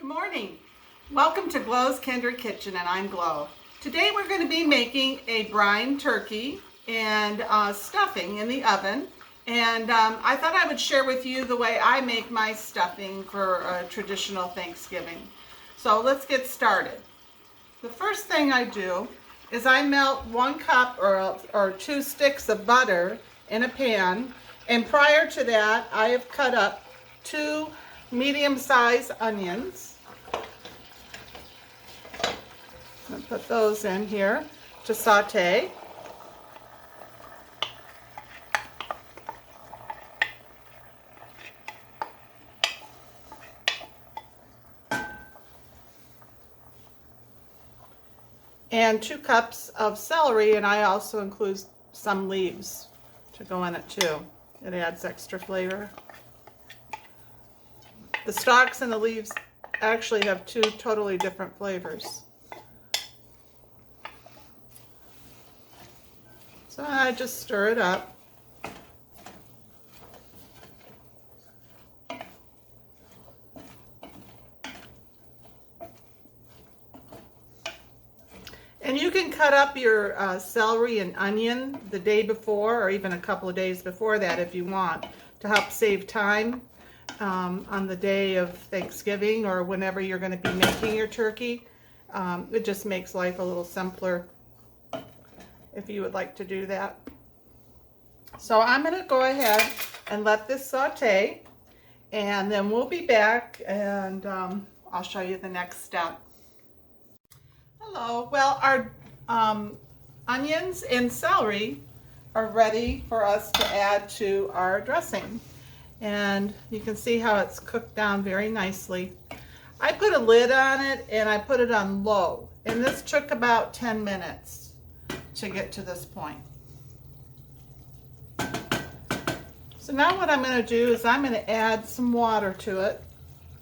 morning. Welcome to Glow's Kindred Kitchen, and I'm Glow. Today we're going to be making a brine turkey and stuffing in the oven. And I thought I would share with you the way I make my stuffing for a traditional Thanksgiving. So let's get started. The first thing I do is I melt 1 cup or 2 sticks of butter in a pan. And prior to that, I have cut up 2 medium-sized onions. I'm going to put those in here to saute. And 2 cups of celery, and I also include some leaves to go in it too. It adds extra flavor. The stalks and the leaves actually have 2 totally different flavors. So I just stir it up. And you can cut up your celery and onion the day before, or even a couple of days before that if you want, to help save time on the day of Thanksgiving or whenever you're going to be making your turkey. It just makes life a little simpler if you would like to do that. So I'm going to go ahead and let this saute, and then we'll be back and I'll show you the next step. Hello. Well, our onions and celery are ready for us to add to our dressing. And you can see how it's cooked down very nicely. I put a lid on it and I put it on low. And this took about 10 minutes to get to this point. So now what I'm going to do is I'm going to add some water to it.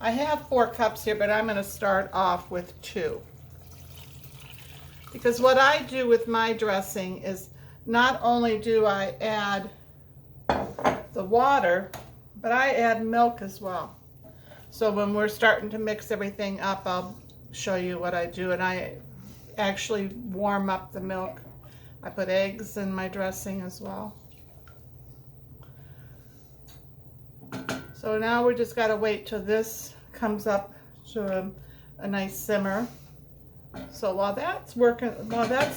I have 4 cups here, but I'm going to start off with 2. Because what I do with my dressing is not only do I add the water, but I add milk as well. So when we're starting to mix everything up, I'll show you what I do. And I actually warm up the milk. I put eggs in my dressing as well. So now we just got to wait till this comes up to a nice simmer. So while that's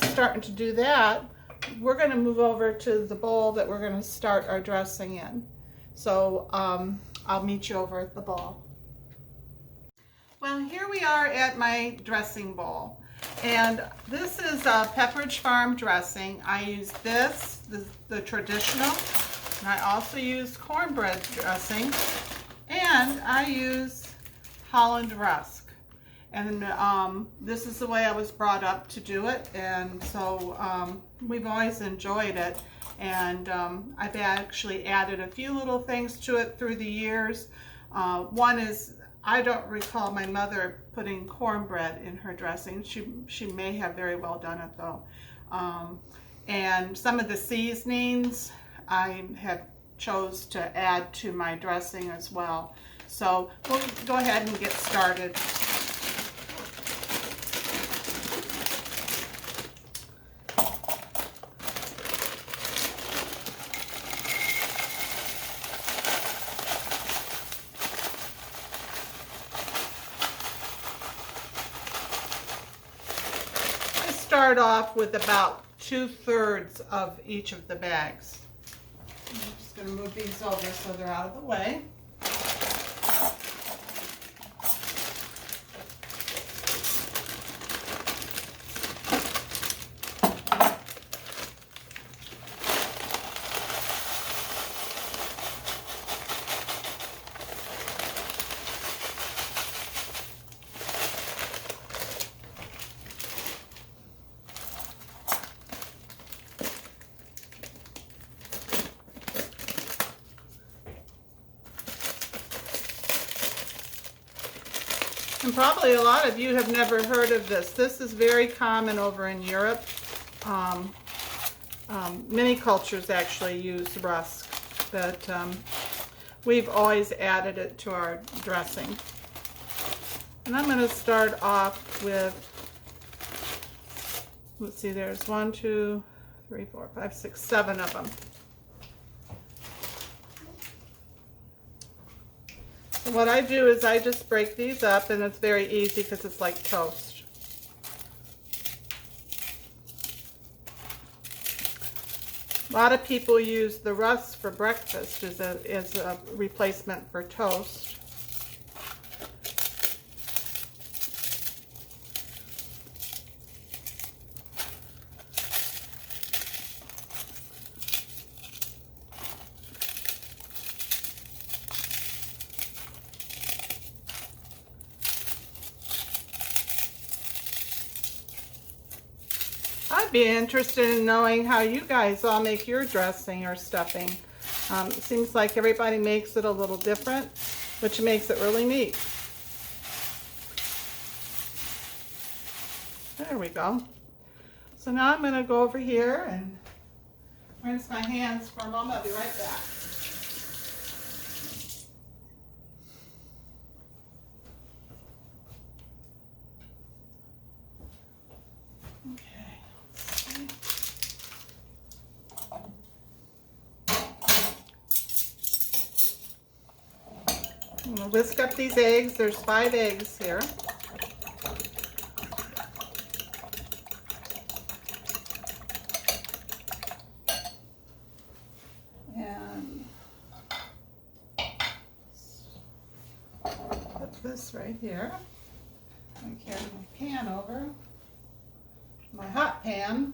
starting to do that, we're going to move over to the bowl that we're going to start our dressing in. So I'll meet you over at the bowl. Well, here we are at my dressing bowl. And this is a Pepperidge Farm dressing. I use this, the traditional, and I also use cornbread dressing, and I use Holland Rusk. And this is the way I was brought up to do it, and so we've always enjoyed it. And I've actually added a few little things to it through the years. One is, I don't recall my mother putting cornbread in her dressing. She may have very well done it though. And some of the seasonings I have chose to add to my dressing as well. So we'll go ahead and get started. Start off with about 2/3 of each of the bags. I'm just going to move these over so they're out of the way. And probably a lot of you have never heard of this. This is very common over in Europe. Many cultures actually use rusk, but we've always added it to our dressing. And I'm going to start off with, let's see, there's 1, 2, 3, 4, 5, 6, 7 of them. So what I do is I just break these up, and it's very easy because it's like toast. A lot of people use the rusks for breakfast as a replacement for toast. I'd be interested in knowing how you guys all make your dressing or stuffing. It seems like everybody makes it a little different, which makes it really neat. There we go. So now I'm going to go over here and rinse my hands for a moment. I'll be right back. I'm going to whisk up these eggs. There's 5 eggs here. And put this right here. I carry my pan over. My hot pan.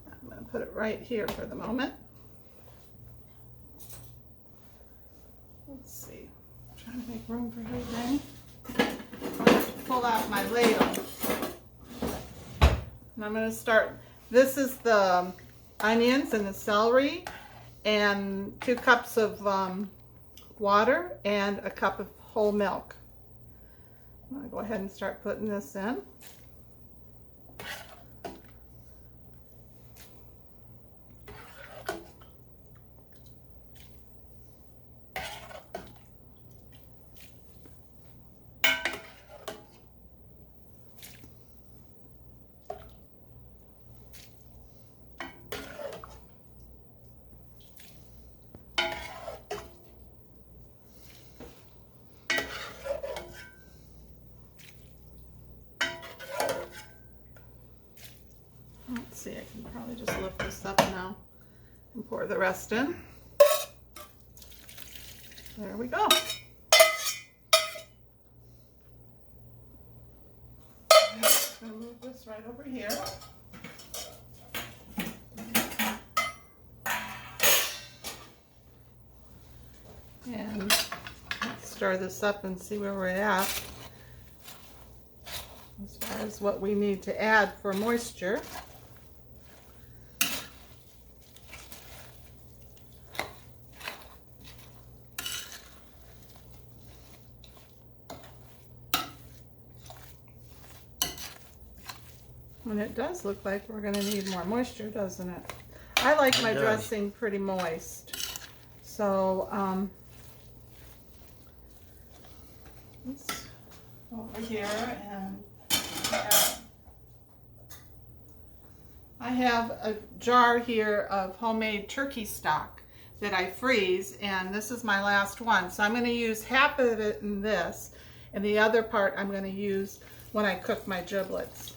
I'm going to put it right here for the moment. Let's see, I'm trying to make room for everything. I'm going to pull out my ladle. And I'm going to start, this is the onions and the celery and 2 cups of water and a cup of whole milk. I'm going to go ahead and start putting this in. Let's see, I can probably just lift this up now and pour the rest in. There we go. I'm just going to move this right over here. And let's stir this up and see where we're at as far as what we need to add for moisture. And it does look like we're going to need more moisture, doesn't it? I like my dressing pretty moist. So, let's go over here and I have a jar here of homemade turkey stock that I freeze, and this is my last one. So I'm going to use half of it in this, and the other part I'm going to use when I cook my giblets.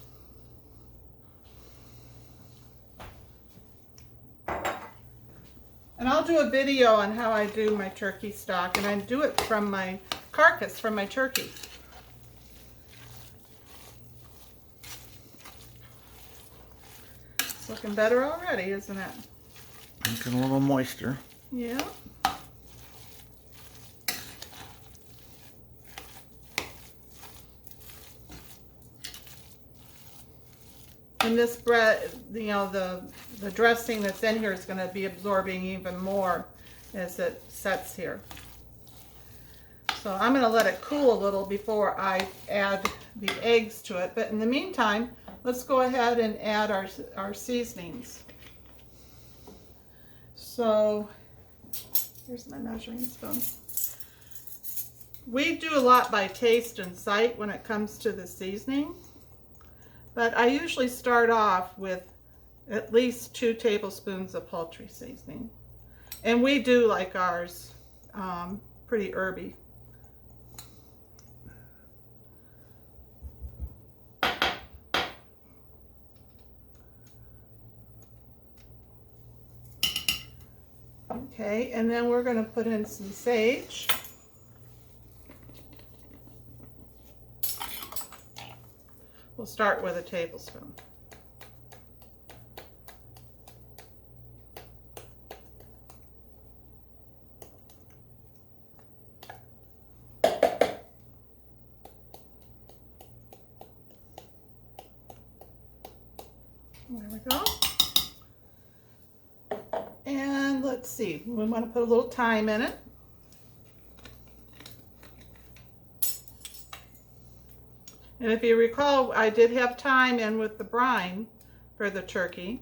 And I'll do a video on how I do my turkey stock, and I do it from my carcass, from my turkey. It's looking better already, isn't it? Looking a little moister. Yeah. And this bread, you know, the dressing that's in here is going to be absorbing even more as it sets here. So I'm going to let it cool a little before I add the eggs to it. But in the meantime, let's go ahead and add our seasonings. So here's my measuring spoon. We do a lot by taste and sight when it comes to the seasoning, but I usually start off with at least 2 tablespoons of poultry seasoning. And we do like ours pretty herby. Okay, and then we're going to put in some sage. We'll start with a tablespoon. There we go. And let's see, we want to put a little thyme in it. And if you recall, I did have thyme in with the brine for the turkey.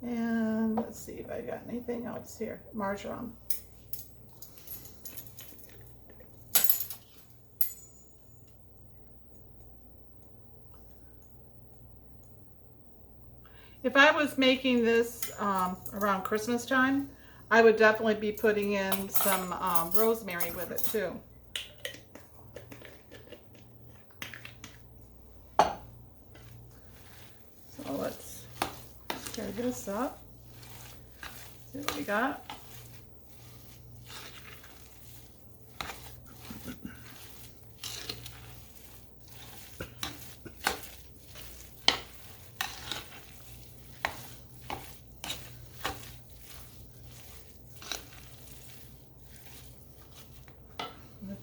And let's see if I got anything else here. Marjoram. If I was making this around Christmas time, I would definitely be putting in some rosemary with it too. So let's stir this up. See what we got.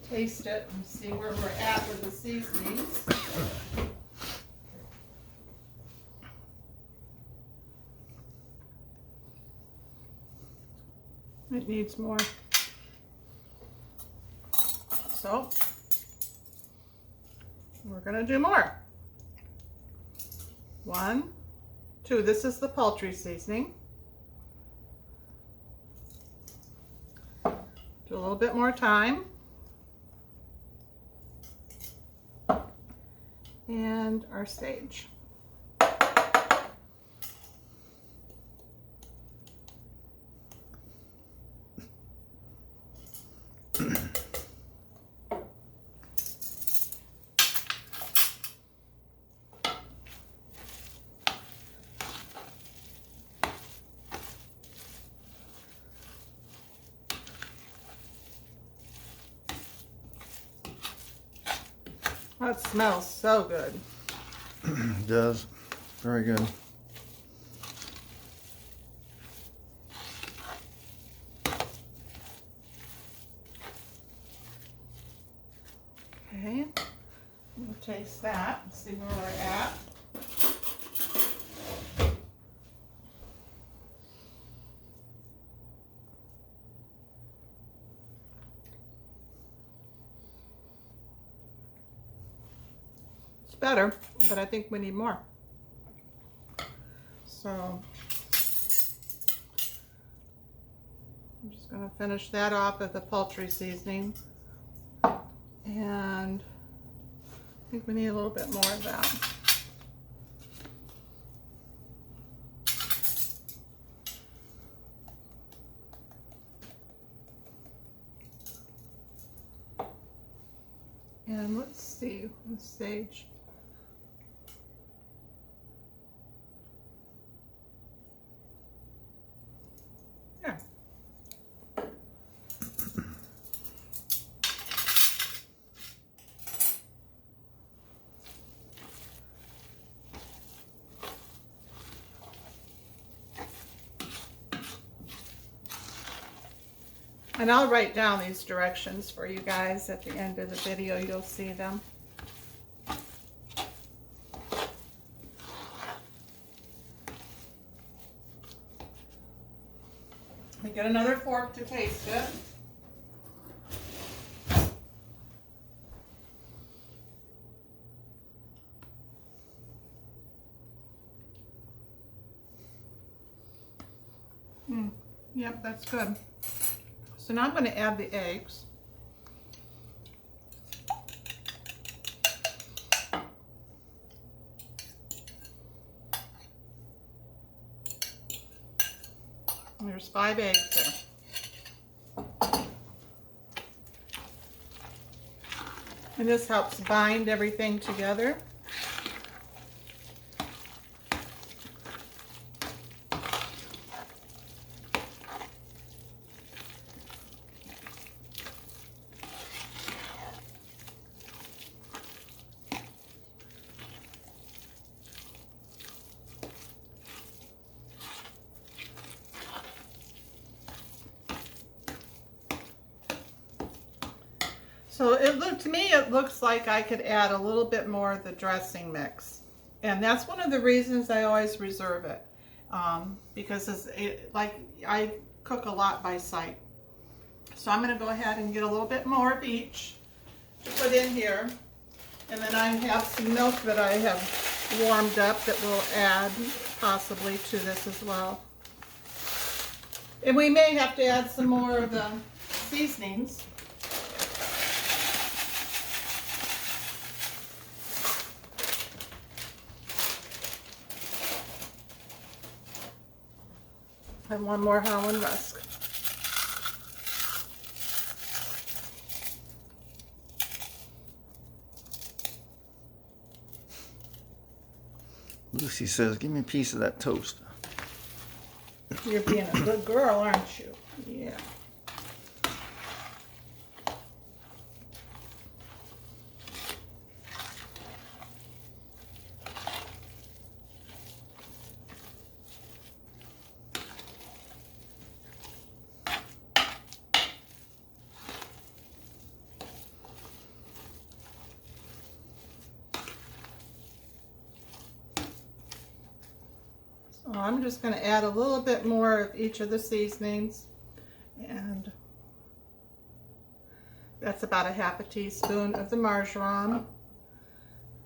Taste it and see where we're at with the seasonings. It needs more. So we're going to do more. 1, 2. This is the poultry seasoning. Do a little bit more thyme. And our sage. That smells so good. It does. Very good. Okay, we'll taste that and see where we're at. Better, but I think we need more. So I'm just going to finish that off with the poultry seasoning, and I think we need a little bit more of that. And let's see, the sage. And I'll write down these directions for you guys at the end of the video. You'll see them. I get another fork to taste it. Yep, that's good. So now I'm going to add the eggs. There's 5 eggs there. And this helps bind everything together. So to me, it looks like I could add a little bit more of the dressing mix. And that's one of the reasons I always reserve it. Because I cook a lot by sight. So I'm going to go ahead and get a little bit more of each to put in here. And then I have some milk that I have warmed up that we'll add possibly to this as well. And we may have to add some more of the seasonings. And one more Holland Rusk. Lucy says, give me a piece of that toast. You're being a good girl, aren't you? Yeah. So I'm just going to add a little bit more of each of the seasonings, and that's about a half a teaspoon of the marjoram.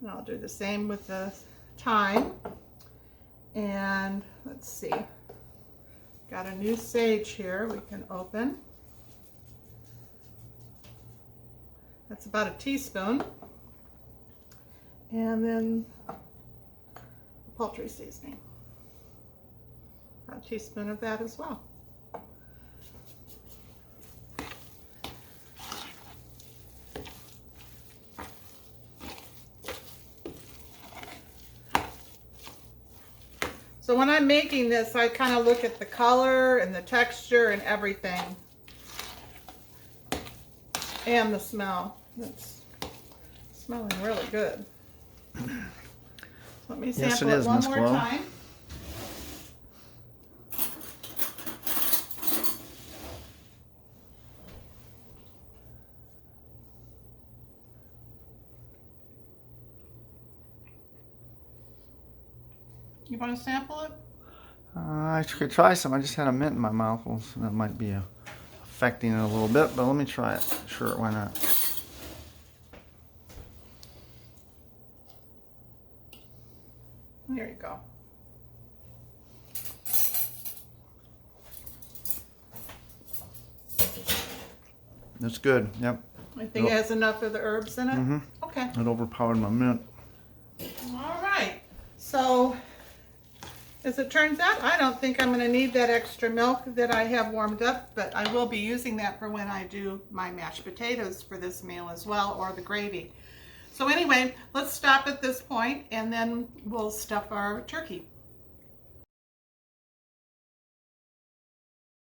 And I'll do the same with the thyme. And let's see, got a new sage here we can open. That's about a teaspoon. And then poultry seasoning. A teaspoon of that as well. So when I'm making this, I kind of look at the color and the texture and everything. And the smell. It's smelling really good. So let me sample it one more time. You want to sample it? I could try some. I just had a mint in my mouth, so that might be affecting it a little bit, but let me try it. Sure, why not? There you go. That's good, yep. I think it has enough of the herbs in it? Mm-hmm. Okay. It overpowered my mint. All right. So, as it turns out, I don't think I'm going to need that extra milk that I have warmed up, but I will be using that for when I do my mashed potatoes for this meal as well, or the gravy. So anyway, let's stop at this point and then we'll stuff our turkey.